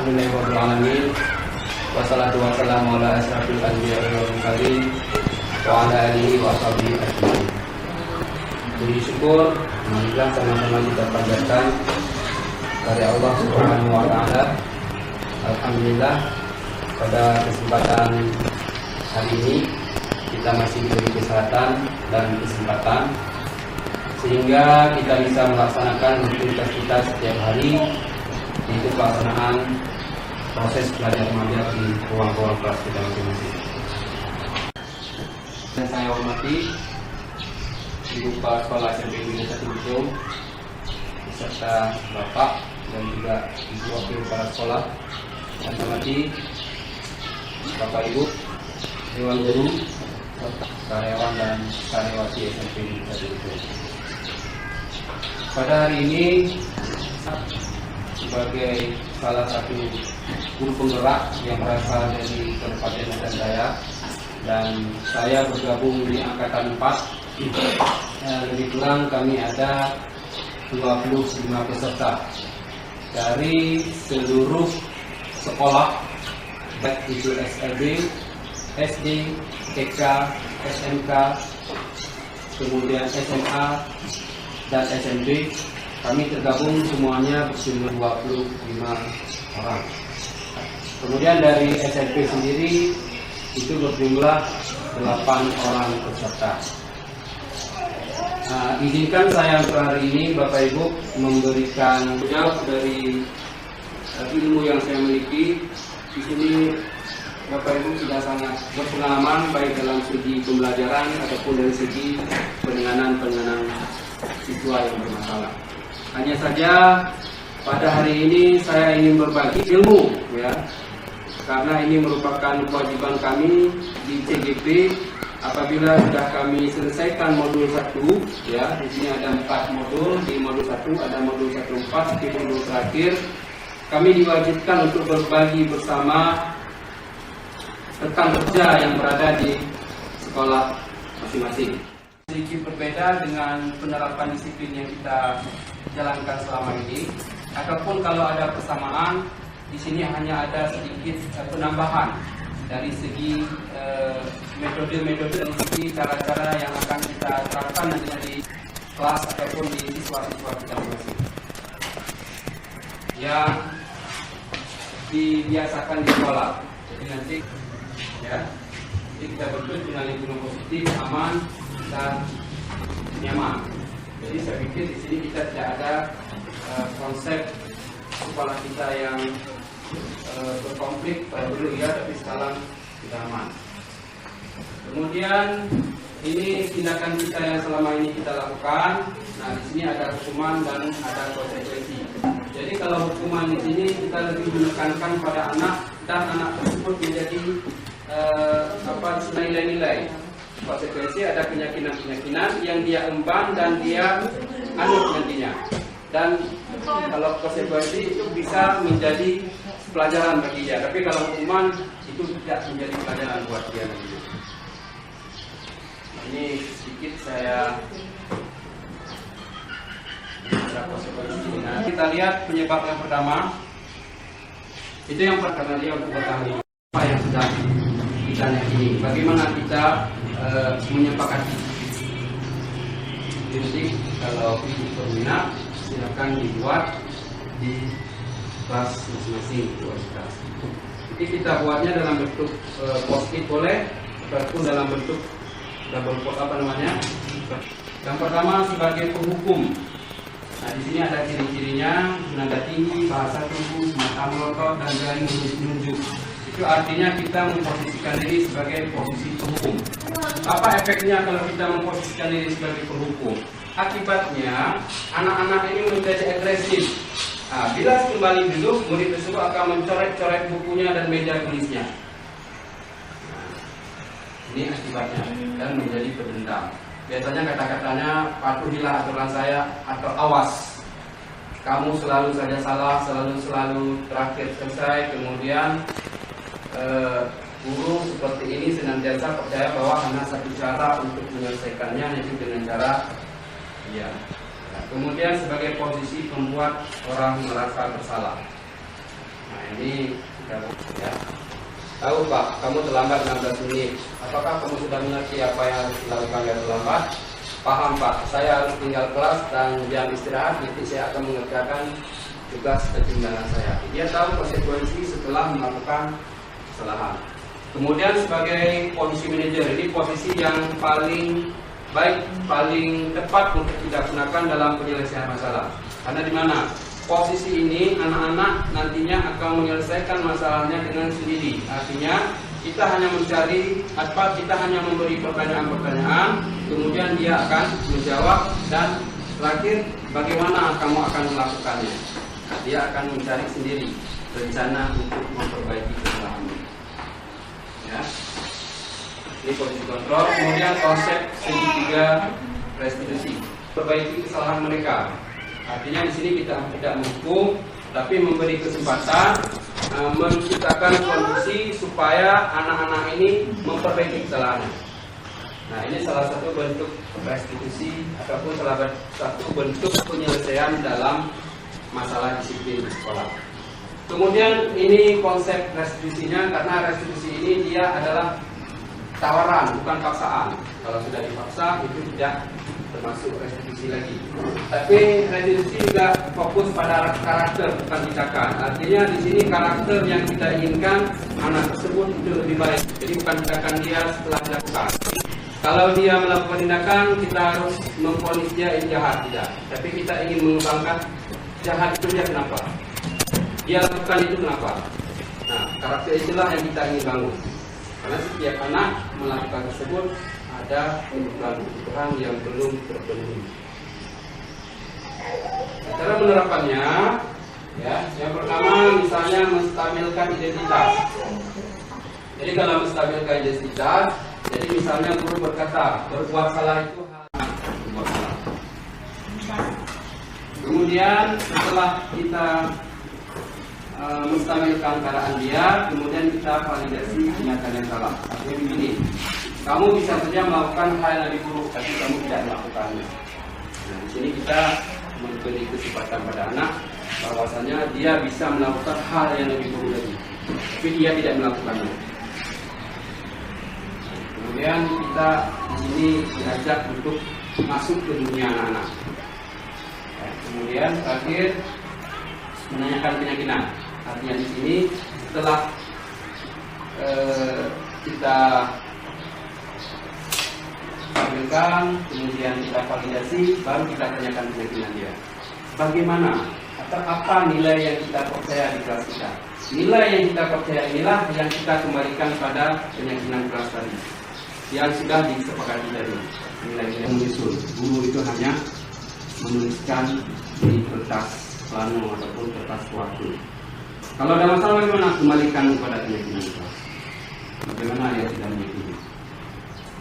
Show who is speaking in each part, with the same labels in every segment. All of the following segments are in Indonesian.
Speaker 1: Alhamdulillahirabbil alamin. Wassalatu wassalamu ala asyrafil anbiya'i wal mursalin wa ala alihi wa sahbihi ajmain. Puji syukur alhamdulillah sama-sama kita panjatkan dari Allah Subhanahu wa taala. Alhamdulillah pada kesempatan hari ini kita masih diberi kesehatan dan kesempatan sehingga kita bisa melaksanakan rutinitas kita setiap hari, yaitu pelaksanaan proses belajar mengajar di ruang-ruang kelas kita masing-masing. Dan saya hormati Ibu Kepala Sekolah SMP Negeri 1 Bitung beserta Bapak dan juga Ibu Wakil Kepala Sekolah, dan hormati Bapak Ibu Dewan Guru, karyawan dan karyawati SMP Negeri 1 Bitung. Pada hari ini sebagai salah satu guru penggerak yang berasal dari Kabupaten Medan Jaya, dan saya bergabung di angkatan 4. Lebih kurang kami ada 25 peserta dari seluruh sekolah, baik itu SLB, SD, TK, SMK, kemudian SMA dan SMP. Kami tergabung semuanya berjumlah 25 orang. Kemudian dari SMP sendiri itu berjumlah 8 orang peserta. Izinkan saya untuk hari ini Bapak Ibu memberikan jawab dari ilmu yang saya miliki. Di sini Bapak Ibu sudah sangat berpengalaman baik dalam segi pembelajaran ataupun dari segi penanganan siswa yang bermasalah. Hanya saja pada hari ini saya ingin berbagi ilmu, ya, karena ini merupakan kewajiban kami di CGP. Apabila sudah kami selesaikan modul 1, ya, di sini ada 4 modul. Di modul 1 ada modul 1/4, di modul terakhir kami diwajibkan untuk berbagi bersama rekan kerja yang berada di sekolah masing-masing. Sedikit berbeda dengan penerapan disiplin yang kita jalankan selama ini. Ataupun kalau ada persamaan, di sini hanya ada sedikit penambahan dari segi metode-metode, dari segi cara-cara yang akan kita terapkan nantinya di kelas ataupun di siswa-siswa kita masing-masing yang dibiasakan di sekolah. Jadi nanti, ya, jadi kita berbentuk dengan lingkungan positif, aman dan nyaman. Jadi saya pikir di sini kita tidak ada konsep sekolah kita yang berkonflik dulu, ya, tapi sekarang sudah aman. Kemudian ini tindakan kita yang selama ini kita lakukan. Nah, di sini ada hukuman dan ada konsekuensi. Jadi kalau hukuman di sini kita lebih menekankan pada anak dan anak tersebut menjadi nilai-nilai. Konsekuensi ada keyakinan-keyakinan yang dia emban dan dia anut nantinya. Dan kalau konsekuensi itu bisa menjadi pelajaran bagi dia. Tapi kalau hukuman itu tidak menjadi pelajaran buat dia nanti. Ini sedikit saya konsekuensi. Nah, kita lihat penyebab yang pertama. Itu yang pertama, dia untuk bertahan apa yang sudah kita yakini. Bagaimana kita menyepakati. Jadi kalau ibu berminat, silakan dibuat di kelas masing-masing. Jadi kita buatnya dalam bentuk post-it boleh, ataupun dalam bentuk double quote, Yang pertama sebagai penghukum. Nah, di sini ada ciri-cirinya: nada tinggi, bahasa tubuh, mata melotot, dan jari menunjuk. Itu artinya kita memposisikan diri sebagai posisi penghukum. Apa efeknya kalau kita memposisikan diri sebagai penghukum? Akibatnya anak-anak ini menjadi agresif. Nah, bila kembali duduk, murid tersebut akan mencoret-coret bukunya dan meja tulisnya. Nah, ini akibatnya, dan menjadi pendendam. Biasanya kata-katanya, patuhilah aturan saya, atau awas, kamu selalu saja salah, selalu terakhir selesai. Kemudian guru seperti ini senantiasa percaya bahwa hanya satu cara untuk menyelesaikannya, yaitu dengan cara ya. Nah, kemudian sebagai posisi membuat orang merasa bersalah. Nah, Nah ini sudah ya. Tahu Pak, kamu terlambat 16 menit. Apakah kamu sudah mengerti apa yang harus dilakukan yang terlambat? Paham Pak, saya harus tinggal kelas dan jam istirahat, nanti saya akan mengerjakan tugas ketinggalan saya. Dia tahu konsekuensi setelah melakukan kesalahan. Kemudian sebagai posisi manajer, ini posisi yang paling baik, paling tepat untuk kita gunakan dalam penyelesaian masalah. Karena di mana? Posisi ini anak-anak nantinya akan menyelesaikan masalahnya dengan sendiri. Artinya kita hanya mencari apa, kita hanya memberi pertanyaan-pertanyaan, kemudian dia akan menjawab dan terakhir bagaimana kamu akan melakukannya. Nah, dia akan mencari sendiri rencana untuk memperbaiki kesalahannya. Ya. Ini posisi kontrol. Kemudian konsep segitiga restitusi, perbaiki kesalahan mereka. Artinya di sini kita tidak menghukum, tapi memberi kesempatan, menciptakan kondisi supaya anak-anak ini memperbaiki kesalahannya. Nah, ini salah satu bentuk restitusi ataupun salah satu bentuk penyelesaian dalam masalah disiplin di sekolah. Kemudian ini konsep restitusinya, karena restitusi ini dia adalah tawaran, bukan paksaan. Kalau sudah dipaksa itu tidak termasuk restitusi lagi. Tapi restitusi juga fokus pada karakter, bukan tindakan. Artinya di sini karakter yang kita inginkan anak tersebut itu lebih baik. Jadi bukan tindakan dia setelah dilakukan. Kalau dia melakukan tindakan, kita harus memvonis dia ini jahat, tidak. Tapi kita ingin mengembangkan jahat itu dia kenapa? Dia lakukan itu kenapa? Nah, karakter itulah yang kita ingin bangun. Karena setiap anak melakukan tersebut ada kebutuhan yang belum terpenuhi. Cara penerapannya, ya, yang pertama misalnya menstabilkan identitas. Jadi kalau menstabilkan identitas, jadi misalnya guru berkata berbuat salah itu berbuat salah. Kemudian setelah kita menstabilkan keadaan dia, kemudian kita validasi kenyataan yang salah. Artinya begini, kamu bisa saja melakukan hal yang lebih buruk, tapi kamu tidak melakukannya. Nah, di sini kita memberi kesempatan pada anak bahwasanya dia bisa melakukan hal yang lebih buruk lagi, tapi dia tidak melakukannya. Kemudian kita di sini diajak untuk masuk ke dunia anak-anak. Kemudian terakhir menanyakan keyakinan. Artinya di sini setelah kita tampilkan, kemudian kita validasi, baru kita tanyakan keyakinan dia. Bagaimana atau apa nilai yang kita percaya di kelas kita? Nilai yang kita percaya inilah yang kita kembalikan pada keyakinan kelas tadi, yang sudah disepakati tadi. Nilai-nilai menyusun. Guru itu hanya menuliskan di kertas plano ataupun kertas waktu. Kalau ada masalah bagaimana? Kembalikan kepada keyakinan kelas. Bagaimana dia tidak mengikuti.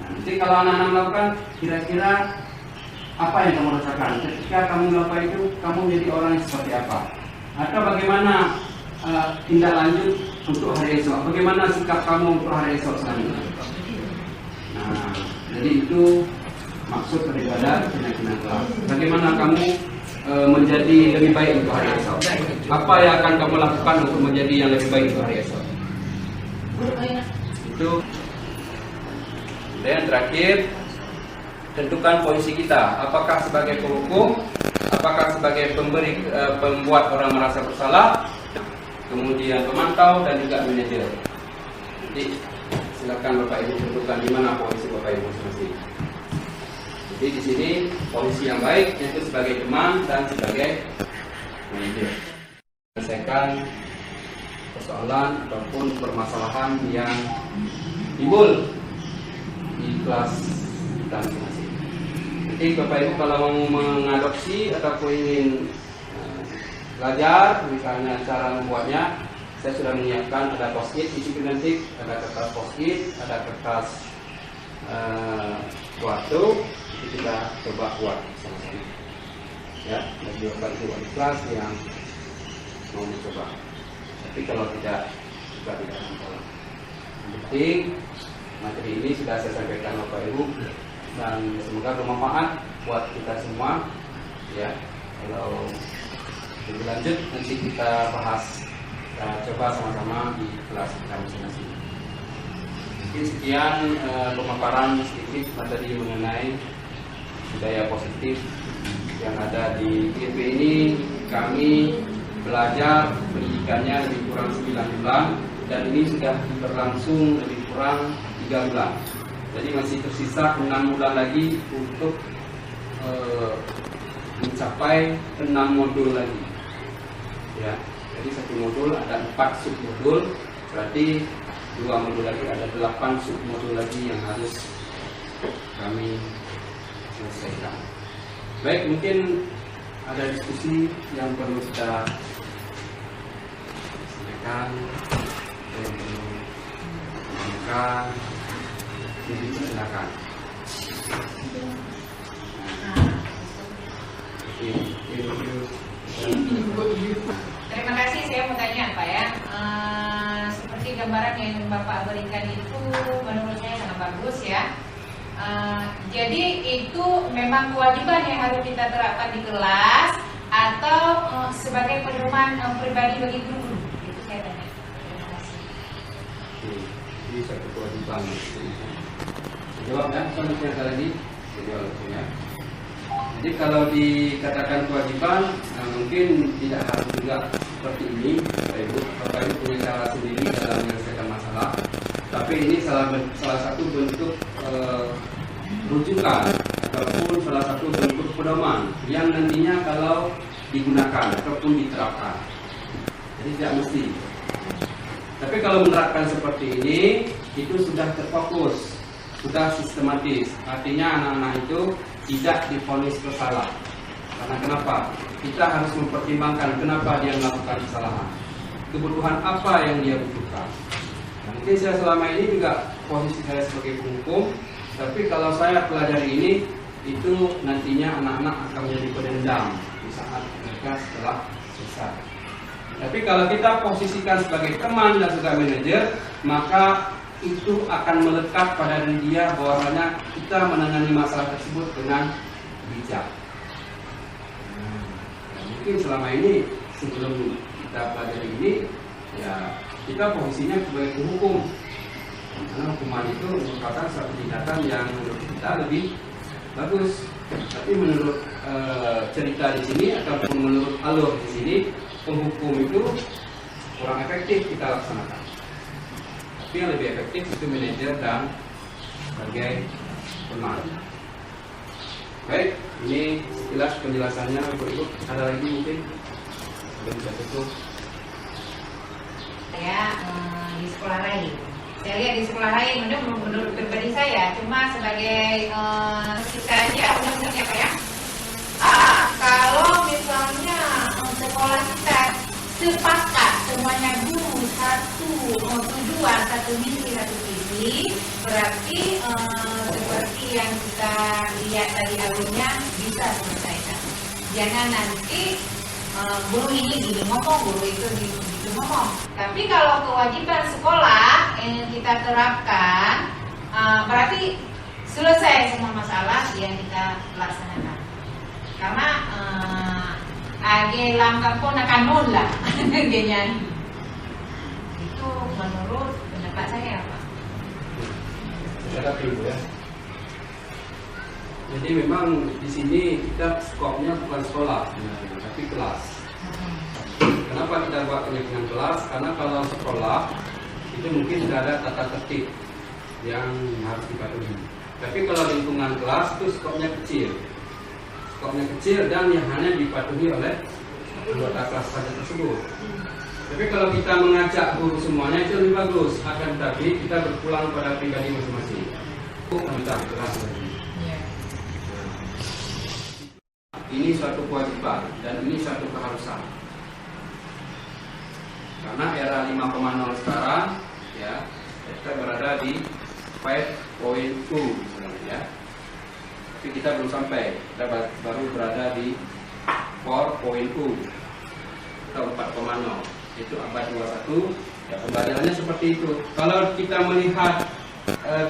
Speaker 1: Nah, nanti kalau anak-anak melakukan, kira-kira apa yang kamu rasakan? Ketika kamu melakukan itu, kamu menjadi orang yang seperti apa? Atau bagaimana tindak lanjut untuk hari esok? Bagaimana sikap kamu untuk hari esok selanjutnya? Nah, jadi itu maksud daripada keyakinan kelas. Bagaimana kamu menjadi lebih baik untuk hari esok? Apa yang akan kamu lakukan untuk menjadi yang lebih baik untuk hari esok? Itu. Dan terakhir, tentukan posisi kita. Apakah sebagai penghukum, apakah sebagai pembuat orang merasa bersalah, kemudian pemantau dan juga manajer. Jadi silakan Bapak Ibu tentukan di mana posisi Bapak Ibu masing-masing. Jadi di sini posisi yang baik yaitu sebagai teman dan sebagai manajer. Menyelesaikan persoalan ataupun permasalahan yang timbul di kelas kita masing-masing. Jadi Bapak Ibu kalau mau mengadopsi ataupun ingin belajar, misalnya cara membuatnya, saya sudah menyiapkan ada post-it isi identik, ada kertas post-it, ada kertas waktu. Itu kita coba buat sama-sama. Ya, bagi Bapak Ibu di kelas yang mau mencoba. Tapi kalau tidak, juga tidak masalah. Yang penting materi ini sudah saya sampaikan Bapak Ibu dan semoga bermanfaat buat kita semua. Ya, kalau lebih lanjut nanti kita bahas kita coba sama-sama di kelas kita masing-masing. Mungkin sekian pemaparan sedikit materi mengenai budaya positif yang ada di GP ini. Kami belajar pendidikannya lebih kurang 9 bulan dan ini sudah berlangsung lebih kurang 3 bulan. Jadi masih tersisa 6 bulan lagi untuk mencapai 6 modul lagi. Ya, jadi satu modul ada 4 submodul, berarti 2 modul lagi ada 8 submodul lagi yang harus kami selesaikan. Baik, mungkin ada diskusi yang perlu kita sampaikan, yang perlu ditanyakan, silakan.
Speaker 2: Terima kasih, saya mau tanya Pak ya. Seperti gambaran yang Bapak berikan itu menurut saya sangat bagus ya. Jadi itu memang kewajiban yang harus kita terapkan di kelas atau sebagai pedoman pribadi bagi guru? Itu saya tanya. Terima kasih.
Speaker 1: Ini satu kewajiban. Jawab ya, selanjutnya ada lagi. Jawab ya. Jadi kalau dikatakan kewajiban, mungkin tidak harus juga seperti ini, Bapak Ibu punya cara sendiri dalam menyelesaikan masalah. Tapi ini salah satu bentuk rujukan ataupun salah satu bentuk pedoman yang nantinya kalau digunakan ataupun diterapkan. Jadi tidak mesti. Tapi kalau menerapkan seperti ini, itu sudah terfokus, sudah sistematis. Artinya anak-anak itu tidak divonis bersalah. Karena kenapa? Kita harus mempertimbangkan kenapa dia melakukan kesalahan, kebutuhan apa yang dia butuhkan. Nah, mungkin saya selama ini juga posisi saya sebagai penghukum, tapi kalau saya pelajari ini, itu nantinya anak-anak akan menjadi pendendam di saat mereka setelah selesai. Tapi kalau kita posisikan sebagai teman dan juga manajer, maka itu akan melekat pada diri dia bahwasanya kita menangani masalah tersebut dengan bijak. Mungkin selama ini sebelum kita pelajari ini, ya kita posisinya sebagai penghukum. Karena hukuman itu merupakan suatu tindakan yang menurut kita lebih bagus. Tapi menurut cerita di sini ataupun menurut alur di sini, penghukum itu kurang efektif kita laksanakan. Tapi yang lebih efektif itu manajer dan sebagai teman. Baik, ini sekilas penjelasannya Bapak Ibu. Ada lagi mungkin? Sudah bisa tutup.
Speaker 2: Saya di sekolah lain. Saya lihat di sekolah lain, menurut pribadi saya, cuma sebagai kita aja, undang-undangnya Pak ya. Kalau misalnya sekolah kita sepakat semuanya guru satu tujuan, satu misi, satu visi, berarti seperti yang kita lihat dari alurnya bisa selesaikan. Jangan nanti guru ini gini ngomong, guru itu gitu ngomong. Tapi kalau kewajiban sekolah yang kita terapkan, berarti selesai semua masalah yang kita laksanakan. Karena age langkah pun akan nol lah, genyan. Itu menurut pendapat saya, Pak.
Speaker 1: Ya. Jadi memang di sini kita skopnya bukan sekolah sebenarnya, tapi kelas. Kenapa kita buat dengan kelas? Karena kalau sekolah itu mungkin sudah ada tata tertib yang harus dipatuhi. Tapi kalau lingkungan kelas itu skopnya kecil. Skopnya kecil dan yang hanya dipatuhi oleh anggota kelas saja tersebut. Tapi kalau kita mengajak guru semuanya itu lebih bagus. Akan tetapi kita berpulang pada pribadi masing-masing. Tentang kelas lagi. Ini suatu kewajiban dan ini suatu keharusan. Karena era 5.0 sekarang, ya, kita berada di 5.2 misalnya, ya. Tapi kita belum sampai, kita baru berada di 4.2 atau 4.0, itu abad 21. Ya, pembelajarannya seperti itu. Kalau kita melihat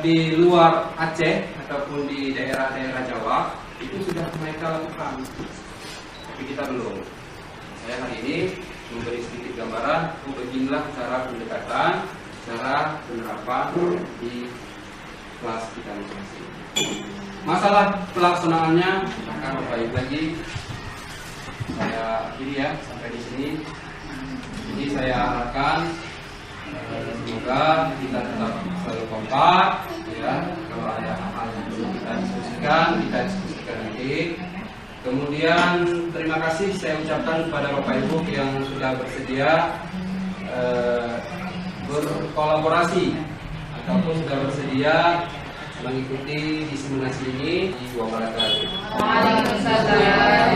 Speaker 1: di luar Aceh ataupun di daerah-daerah Jawa, itu sudah mereka lakukan, tapi kita belum. Saya hari ini memberi sedikit gambaran. Beginilah cara pendekatan, cara penerapan di kelas kita masing-masing. Masalah pelaksanaannya akan baik lagi. Saya akhiri ya sampai di sini. Jadi saya harapkan semoga kita tetap selalu kompak ya. Kalau ada hal yang perlu kita diskusikan nanti. Kemudian terima kasih saya ucapkan kepada Bapak Ibu yang sudah bersedia berkolaborasi ataupun sudah bersedia mengikuti diseminasi ini di Wabarakatuh.
Speaker 2: Waalaikumsalam.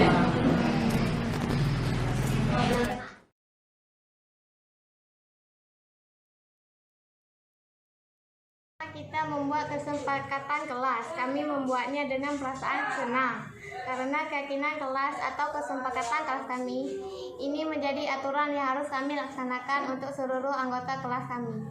Speaker 3: Kita membuat kesepakatan kelas. Kami membuatnya dengan perasaan senang karena keyakinan kelas atau kesepakatan kelas kami ini menjadi aturan yang harus kami laksanakan untuk seluruh anggota kelas kami.